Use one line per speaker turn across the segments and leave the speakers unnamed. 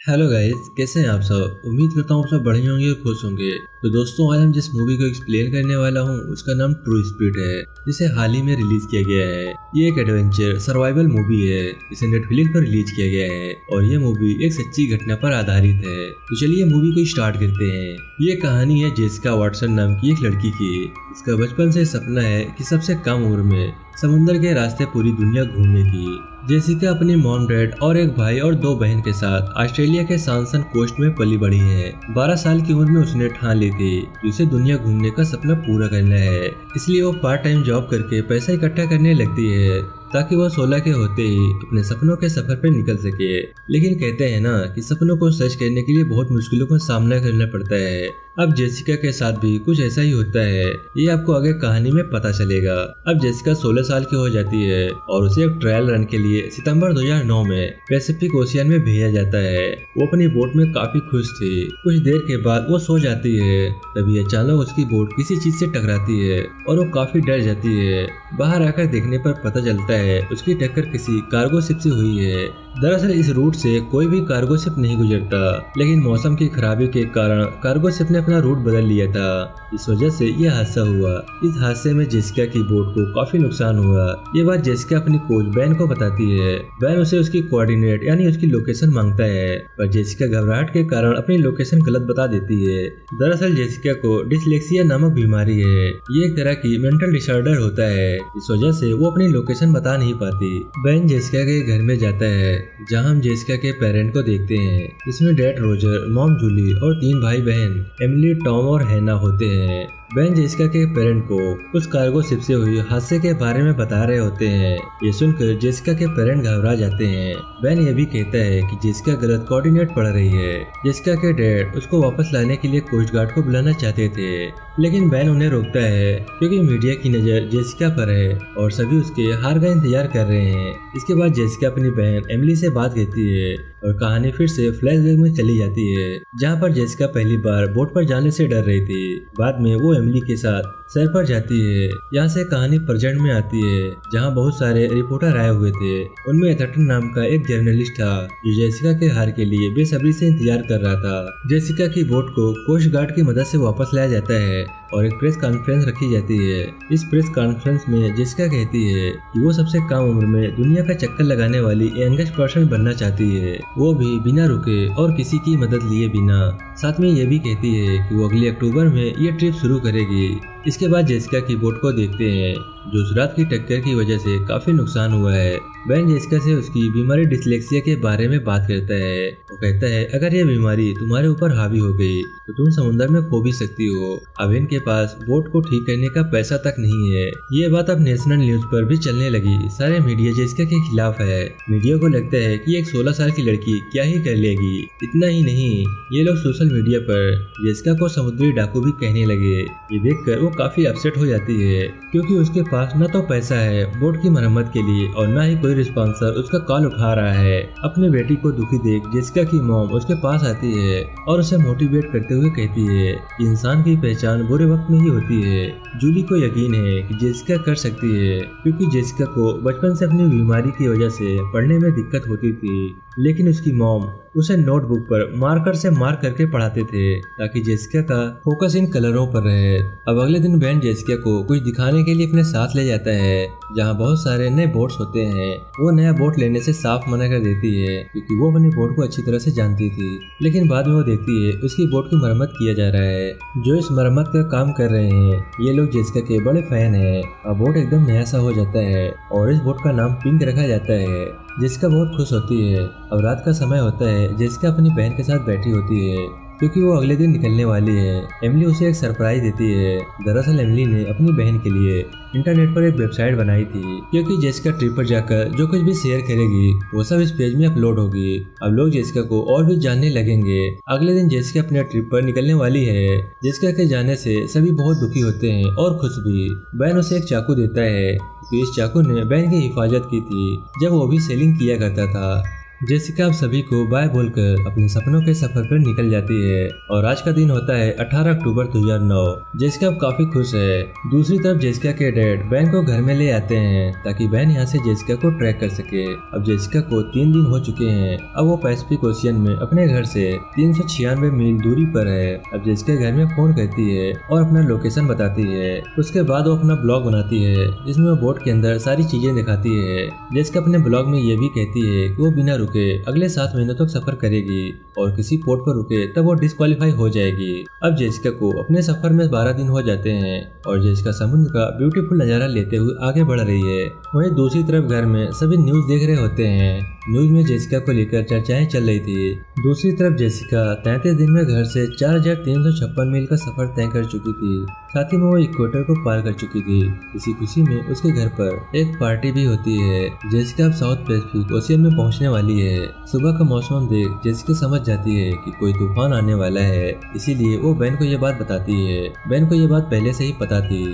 Hello guys, कैसे हैं आप सब। उम्मीद करता हूँ आप सब बढ़िया होंगे और खुश होंगे। तो दोस्तों, आज हम जिस मूवी को एक्सप्लेन करने वाला हूँ उसका नाम ट्रू स्पिरिट है, जिसे हाल ही में रिलीज किया गया है। ये एक एडवेंचर सर्वाइवल मूवी है। इसे नेटफ्लिक्स पर रिलीज किया गया है और ये मूवी एक सच्ची घटना पर आधारित है। तो चलिए मूवी को स्टार्ट करते हैं। ये कहानी है जेसिका वाटसन नाम की एक लड़की की। इसका बचपन से सपना है कि सबसे कम उम्र में समुद्र के रास्ते पूरी दुनिया घूमने की। जेसिका अपनी मॉम डैड और एक भाई और दो बहन के साथ ऑस्ट्रेलिया के सनशाइन कोस्ट में पली बड़ी है। 12 साल की उम्र में उसने ठान ली थी कि उसे दुनिया घूमने का सपना पूरा करना है। इसलिए वो पार्ट टाइम जॉब करके पैसा इकट्ठा करने लगती है ताकि वह 16 के होते ही अपने सपनों के सफर पर निकल सके। लेकिन कहते हैं ना कि सपनों को सच करने के लिए बहुत मुश्किलों का सामना करना पड़ता है। अब जेसिका के साथ भी कुछ ऐसा ही होता है। ये आपको आगे कहानी में पता चलेगा। अब जेसिका 16 साल की हो जाती है और उसे एक ट्रायल रन के लिए सितंबर 2009 में पैसिफिक ओशियन में भेजा जाता है। वो अपनी बोट में काफी खुश थी। कुछ देर के बाद वो सो जाती है। तभी अचानक उसकी बोट किसी चीज से टकराती है और वो काफी डर जाती है। बाहर आकर देखने पर पता चलता है उसकी टक्कर किसी कार्गो शिप से हुई है। दरअसल इस रूट से कोई भी कार्गो शिप नहीं गुजरता, लेकिन मौसम की खराबी के कारण कार्गो शिप ने अपना रूट बदल लिया था। इस वजह से यह हादसा हुआ। इस हादसे में जेसिका की बोट को काफी नुकसान हुआ। ये बात जेसिका अपनी कोच बैन को बताती है। बैन उसे उसकी कोऑर्डिनेट यानी उसकी लोकेशन मांगता है, पर जेसिका घबराहट के कारण अपनी लोकेशन गलत बता देती है। दरअसल जेसिका को डिसलेक्सिया नामक बीमारी है। ये एक तरह की मेंटल डिसऑर्डर होता है। इस वजह से वो अपनी लोकेशन बता नहीं पाती। बैन जेसिका के घर में जाता है, जहां हम जेसिका के पेरेंट को देखते हैं। इसमें डैड रोजर, मॉम जूली और 3 भाई बहन एमिली, टॉम और हैना होते हैं। बैन जेसिका के पेरेंट को उस कार्गो शिप से हुई हादसे के बारे में बता रहे होते हैं। ये सुनकर जेसिका के पेरेंट घबरा जाते हैं। बैन ये भी कहता है कि जेसिका गलत कोऑर्डिनेट पढ़ रही है। जेसिका के डैड उसको वापस लाने के लिए कोस्ट गार्ड को बुलाना चाहते थे, लेकिन बैन उन्हें रोकता है क्योंकि मीडिया की नजर जेसिका पर है और सभी उसके हार का इंतजार कर रहे हैं। इसके बाद जेसिका अपनी बहन एमिली से बात करती है और कहानी फिर से फ्लैशबैक में चली जाती है, जहां पर जेसिका पहली बार बोट पर जाने से डर रही थी। बाद में वो एमिली के साथ सैर पर जाती है। यहाँ से कहानी प्रेजेंट में आती है, जहाँ बहुत सारे रिपोर्टर आए हुए थे। उनमें एथर्टन नाम का एक जर्नलिस्ट था जो जेसिका के हार के लिए बेसब्री से इंतजार कर रहा था। जेसिका की बोट को कोस्ट गार्ड की मदद से वापस लाया जाता है और एक प्रेस कॉन्फ्रेंस रखी जाती है। इस प्रेस कॉन्फ्रेंस में जेसिका कहती है कि वो सबसे कम उम्र में दुनिया का चक्कर लगाने वाली यंगेस्ट पर्सन बनना चाहती है, वो भी बिना रुके और किसी की मदद लिए बिना। साथ में ये भी कहती है कि वो अगले अक्टूबर में ये ट्रिप शुरू करेगी। इसके बाद जेसिका की बोट को देखते हैं, जो उस रात की टक्कर की वजह से काफी नुकसान हुआ है। बैन जेसिका से उसकी बीमारी डिसलेक्सिया के बारे में बात करता है। वो कहता है अगर ये बीमारी तुम्हारे ऊपर हावी हो गई तो तुम समुद्र में खो भी सकती हो। अब इनके पास बोट को ठीक करने का पैसा तक नहीं है। ये बात अब नेशनल न्यूज पर भी चलने लगी। सारे मीडिया जेसिका के खिलाफ है। मीडिया को लगता है कि एक 16 साल की लड़की क्या ही कर लेगी। इतना ही नहीं, ये लोग सोशल मीडिया पर जेसिका को समुद्री डाकू भी कहने लगे। ये देखकर वो काफी अपसेट हो जाती है क्योंकि उसके पास न तो पैसा है बोट की मरम्मत के लिए और न ही कोई रिस्पॉन्सर उसका कॉल उठा रहा है। अपनी बेटी को दुखी देख जेसिका की मॉम उसके पास आती है और उसे मोटिवेट करते हुए कहती है कि इंसान की पहचान बुरे वक्त में ही होती है। जूली को यकीन है कि जेसिका कर सकती है क्योंकि जेसिका को बचपन से अपनी बीमारी की वजह से पढ़ने में दिक्कत होती थी, लेकिन उसकी मॉम उसे नोटबुक पर मार्कर से मार्क करके पढ़ाते थे ताकि जेसिका का फोकस इन कलरों पर रहे। अब अगले दिन बैन जेसिका को कुछ दिखाने के लिए अपने साथ ले जाता है, जहाँ बहुत सारे नए बोट्स होते हैं। वो नया बोट लेने से साफ मना कर देती है क्योंकि वो अपनी बोट को अच्छी तरह से जानती थी। लेकिन बाद में वो देखती है उसकी बोट की मरम्मत किया जा रहा है। जो इस मरम्मत का काम कर रहे हैं ये लोग जेसिका के बड़े फैन हैं। अब बोट एकदम नया सा हो जाता है और इस बोट का नाम पिंक रखा जाता है। जेसिका बहुत खुश होती है। अब रात का समय होता है। जेसिका अपनी बहन के साथ बैठी होती है क्योंकि वो अगले दिन निकलने वाली है। एमिली उसे एक सरप्राइज देती है। दरअसल एमिली ने अपनी बहन के लिए इंटरनेट पर एक वेबसाइट बनाई थी क्योंकि जेसिका ट्रिप पर जाकर जो कुछ भी शेयर करेगी वो सब इस पेज में अपलोड होगी। अब लोग जेसिका को और भी जानने लगेंगे। अगले दिन जेसिका अपने ट्रिप पर निकलने वाली है। जेसिका के जाने से सभी बहुत दुखी होते हैं और खुश भी। बैन उसे एक चाकू देता है क्योंकि इस चाकू ने बैन की हिफाजत की थी जब वो भी सेलिंग किया करता था। जेसिका अब सभी को बाय बोलकर अपने सपनों के सफर पर निकल जाती है और आज का दिन होता है 18 अक्टूबर 2009। जेसिका अब काफी खुश है। दूसरी तरफ जेसिका के डैड बैन को घर में ले आते हैं ताकि बैन यहाँ से जेसिका को ट्रैक कर सके। अब जेसिका को 3 दिन हो चुके हैं। अब वो पैसिफिक ओशियन में अपने घर से 396 मील दूरी पर है। अब जेसिका घर में फोन करती है और अपना लोकेशन बताती है। उसके बाद वो अपना ब्लॉग बनाती है जिसमें वो बोट के अंदर सारी चीजें दिखाती है। जेसिका अपने ब्लॉग में ये भी कहती है कि वो बिना रुके अगले 7 महीनों तक सफर करेगी और किसी पोर्ट पर रुके तब वो डिस्क्वालीफाई हो जाएगी। अब जेसिका को अपने सफर में 12 दिन हो जाते हैं और जेसिका समुद्र का ब्यूटीफुल नजारा लेते हुए आगे बढ़ रही है। वहीं दूसरी तरफ घर में सभी न्यूज देख रहे होते हैं। न्यूज में जेसिका को लेकर चर्चाएं चल रही थी। दूसरी तरफ जेसिका 33 दिन में घर से 4356 मील का सफर तय कर चुकी थी। साथ ही में वो इक्वेटर को पार कर चुकी थी। इसी खुशी में उसके घर पर एक पार्टी भी होती है। जेसिका अब साउथ पैसिफिक ओशियन में पहुंचने वाली है। सुबह का मौसम देख जेसिका समझ जाती है कि कोई तूफान आने वाला है, इसीलिए वो बैन को ये बात बताती है। बैन को ये बात पहले से ही पता थी।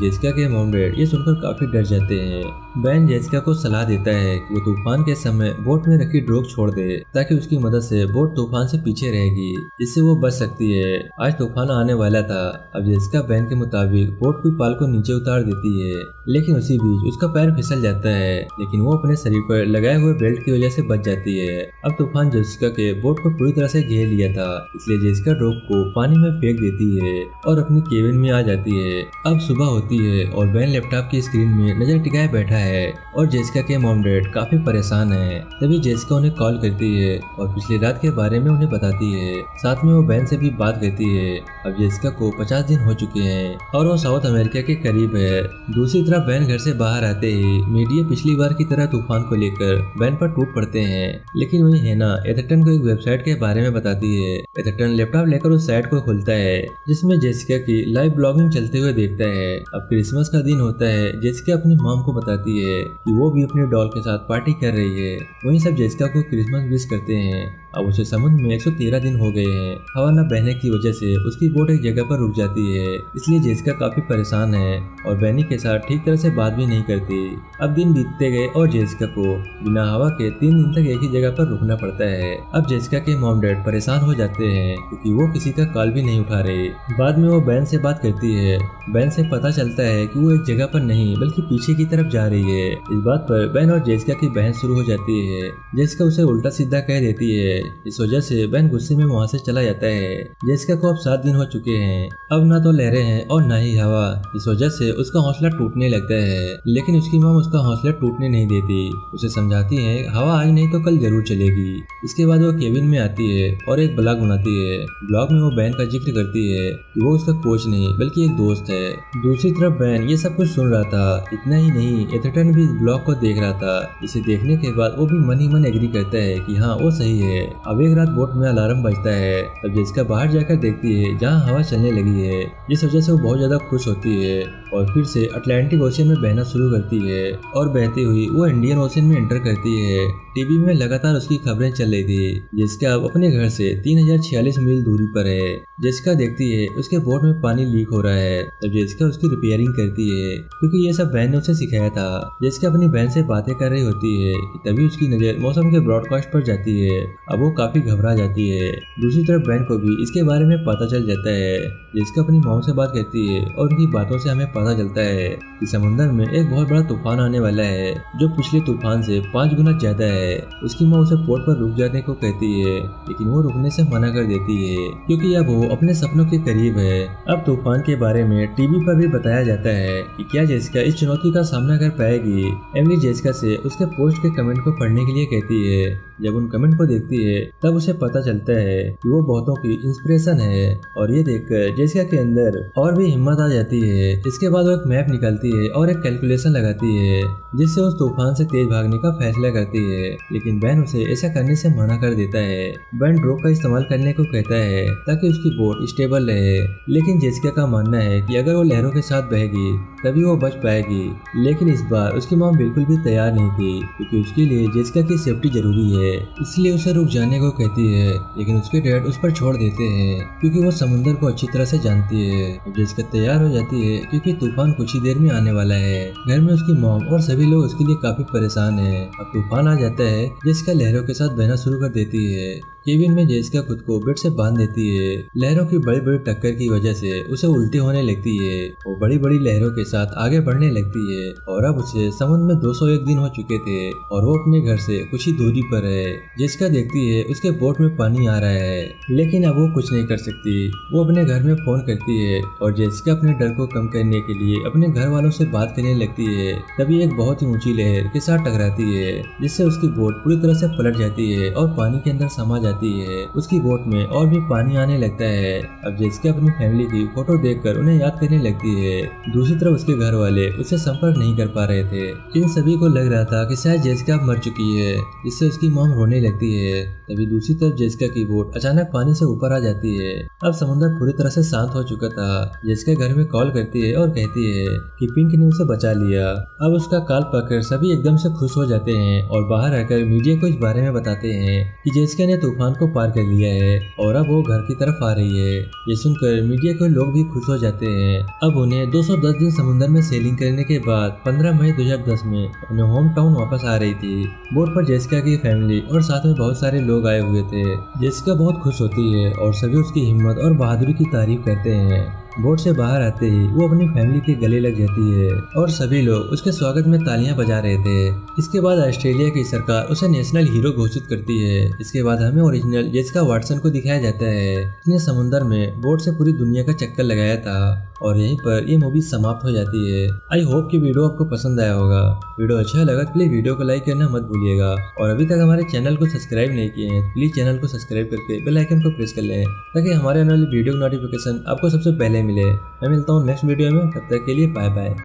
जेसिका के मॉम डैड ये सुनकर काफी डर जाते हैं। बैन जेसिका को सलाह देता है कि वो तूफान के समय बोट में रखी ड्रॉग छोड़ दे ताकि उसकी मदद से बोट तूफान से पीछे रहेगी, इससे वो बच सकती है। आज तूफान आने वाला था। अब जेसिका बैन के मुताबिक बोट की पाल को नीचे उतार देती है, लेकिन उसी बीच उसका पैर फिसल जाता है, लेकिन वो अपने शरीर पर लगाए हुए बेल्ट की वजह से बच जाती है। अब तूफान जेसिका के बोट को पूरी तरह से घेर लिया था, इसलिए जेसिका ड्रॉग को पानी में फेंक देती है और अपनी केबिन में आ जाती है। अब सुबह होती है और बैन लैपटॉप की स्क्रीन में नजर टिकाए बैठा है और जेसिका के मॉम डैड काफी परेशान है। तभी जेसिका उन्हें कॉल करती है और पिछली रात के बारे में उन्हें बताती है। साथ में वो बैन से भी बात करती है। अब जेसिका को 50 दिन हो चुके हैं और वो साउथ अमेरिका के करीब है। दूसरी तरफ बैन घर से बाहर आते ही मीडिया पिछली बार की तरह तूफान को लेकर बैन पर टूट पड़ते हैं, लेकिन वही हैना एथरटन को एक वेबसाइट के बारे में बताती है। एथरटन लैपटॉप लेकर उस साइट को खोलता है जिसमें जेसिका की लाइव ब्लॉगिंग चलते हुए देखता है। अब क्रिसमस का दिन होता है। जेसिका अपनी मॉम को बताती है कि वो भी अपने डॉल के साथ पार्टी कर रही है। वहीं सब जेसिका को क्रिसमस विश करते हैं। अब उसे समुद्र में 113 दिन हो गए हैं। हवा न बहने की वजह से उसकी बोट एक जगह पर रुक जाती है, इसलिए जेसिका काफी परेशान है और बैनी के साथ ठीक तरह से बात भी नहीं करती। अब दिन बीतते गए और जेसिका को बिना हवा के 3 दिन तक एक ही जगह पर रुकना पड़ता है। अब जेसिका के मॉम डैड परेशान हो जाते हैं क्योंकि वो किसी का कॉल भी नहीं उठा रहे। बाद में वो बैन से बात करती है। बैन से पता चलता है कि वो एक जगह पर नहीं बल्कि पीछे की तरफ जा रही है। इस बात पर बैन और जेसिका की बहस शुरू हो जाती है। जेसिका उसे उल्टा सीधा कह देती है। इस वजह से बैन गुस्से में वहाँ से चला जाता है। जेसिका को अब 7 दिन हो चुके हैं। अब ना तो लहरें हैं और ना ही हवा। इस वजह से उसका हौसला टूटने लगता है, लेकिन उसकी मॉम उसका हौसला टूटने नहीं देती। उसे समझाती है हवा आज नहीं तो कल जरूर चलेगी। इसके बाद वो केबिन में आती है और एक ब्लॉग बनाती है। ब्लॉग में वो बैन का जिक्र करती है कि वो उसका कोच नहीं बल्कि एक दोस्त है। दूसरी तरफ बैन ये सब कुछ सुन रहा था। इतना ही नहीं, एथरटन भी इस ब्लॉग को देख रहा था। इसे देखने के बाद वो भी मन ही मन एग्री करता है कि हाँ वो सही है। अब एक रात बोट में अलार्म बजता है। तब जेसिका बाहर जाकर देखती है जहाँ हवा चलने लगी है, जिस वजह से वो बहुत ज्यादा खुश होती है और फिर से अटलांटिक ओशियन में बहना शुरू करती है और बहती हुई वो इंडियन ओशियन में एंटर करती है। टीवी में लगातार उसकी खबरें चल रही थी। जेसिका अब अपने घर से 3046 मील दूरी पर है। जेसिका देखती है उसके बोट में पानी लीक हो रहा है। तब जेसिका उसकी रिपेयरिंग करती है क्योंकि ये सब बहन ने उसे सिखाया था। जेसिका अपनी बहन से बातें कर रही होती है कि तभी उसकी नजर मौसम के ब्रॉडकास्ट पर जाती है। अब वो काफी घबरा जाती है। दूसरी तरफ बहन को भी इसके बारे में पता चल जाता है। जेसिका अपनी मॉम से बात करती है और उनकी बातों से हमें पता चलता है कि समुद्र में एक बहुत बड़ा तूफान आने वाला है जो पिछले तूफान से 5 गुना ज्यादा है। उसकी माँ उसे पोर्ट पर रुक जाने को कहती है, लेकिन वो रुकने से मना कर देती है क्योंकि अब वो अपने सपनों के करीब है। अब तूफान के बारे में टीवी पर भी बताया जाता है कि क्या जेसिका इस चुनौती का सामना कर पाएगी। एमिली जेसिका से उसके पोस्ट के कमेंट को पढ़ने के लिए कहती है। जब उन कमेंट को देखती है तब उसे पता चलता है कि वो बहुतों की इंस्पिरेशन है और ये देखकर जेसिका के अंदर और भी हिम्मत आ जाती है। इसके बाद वो एक मैप निकालती है और एक कैलकुलेशन लगाती है जिससे उस तूफान से तेज भागने का फैसला करती है, लेकिन बैन उसे ऐसा करने से मना कर देता है। बैन ड्रॉग का इस्तेमाल करने को कहता है ताकि उसकी बोट स्टेबल रहे, लेकिन जेसिका का मानना है कि अगर वो लहरों के साथ बहेगी तभी वो बच पाएगी। लेकिन इस बार उसकी मॉम बिल्कुल भी तैयार नहीं थी क्योंकि उसके लिए जेसिका की सेफ्टी जरूरी है। है, इसलिए उसे रुक जाने को कहती है, लेकिन उसके डैड उस पर छोड़ देते हैं क्योंकि वो समुंदर को अच्छी तरह से जानती है। जेसिका तैयार हो जाती है क्योंकि तूफान कुछ ही देर में आने वाला है। घर में उसकी मॉम और सभी लोग उसके लिए काफी परेशान हैं। अब तूफान आ जाता है, जेसिका लहरों के साथ बहना शुरू कर देती है। केबिन में जेसिका खुद को बेड से बांध देती है। लहरों की बड़ी बड़ी टक्कर की वजह से उसे उल्टी होने लगती है। वो बड़ी बड़ी लहरों के साथ आगे बढ़ने लगती है और अब उसे समुद्र में 201 दिन हो चुके थे और वो अपने घर से कुछ ही दूरी पर है। जेसिका देखती है उसके बोट में पानी आ रहा है, लेकिन अब वो कुछ नहीं कर सकती। वो अपने घर में फोन करती है और जेसिका अपने डर को कम करने के लिए अपने घर वालों से बात करने लगती है। तभी एक बहुत ही ऊंची लहर के साथ टकराती है, जिससे उसकी बोट पूरी तरह से पलट जाती है और पानी के अंदर समा जाती है। उसकी बोट में और भी पानी आने लगता है। अब जेसिका अपनी फैमिली की फोटो देखकर उन्हें याद करने लगती है। दूसरी तरफ उसके घर वाले उसे संपर्क नहीं कर पा रहे थे। इन सभी को लग रहा था कि शायद जेसिका मर चुकी है, जिससे उसकी मॉम रोने लगती है। तभी दूसरी तरफ जेसिका की बोट अचानक पानी से ऊपर आ जाती है। अब समुद्र पूरी तरह से शांत हो चुका था। जेसिका घर में कॉल करती है और कहती है कि पिंक ने उसे बचा लिया। अब उसका कॉल पाकर सभी एकदम से खुश हो जाते हैं और बाहर आकर मीडिया को इस बारे में बताते हैं कि जेसिका ने तूफान को पार कर लिया है और अब वो घर की तरफ आ रही है। ये सुनकर मीडिया के लोग भी खुश हो जाते हैं। अब उन्हें 210 दिन समुद्र में सेलिंग करने के बाद 15 मई 2010 में अपने होम टाउन वापस आ रही थी। बोट पर जेसिका की फैमिली और साथ में बहुत सारे लोग आए हुए थे। जेसिका बहुत खुश होती है और सभी उसकी हिम्मत और बहादुरी की तारीफ करते हैं। बोट से बाहर आते ही वो अपनी फैमिली के गले लग जाती है और सभी लोग उसके स्वागत में तालियां बजा रहे थे। इसके बाद ऑस्ट्रेलिया की सरकार उसे नेशनल हीरो घोषित करती है। इसके बाद हमें ओरिजिनल जेसिका वाटसन को दिखाया जाता है, जिसने समुद्र में बोट से पूरी दुनिया का चक्कर लगाया था। और यहीं पर ये मूवी समाप्त हो जाती है। आई होप कि वीडियो आपको पसंद आया होगा। वीडियो अच्छा लगा तो प्लीज वीडियो को लाइक करना मत भूलिएगा और अभी तक हमारे चैनल को सब्सक्राइब नहीं किए हैं प्लीज चैनल को सब्सक्राइब करके बेल आइकन को प्रेस कर लें ताकि हमारे आने वाली वीडियो नोटिफिकेशन आपको सबसे पहले मिले। मैं मिलता हूँ नेक्स्ट वीडियो में, तब तक के लिए बाय बाय।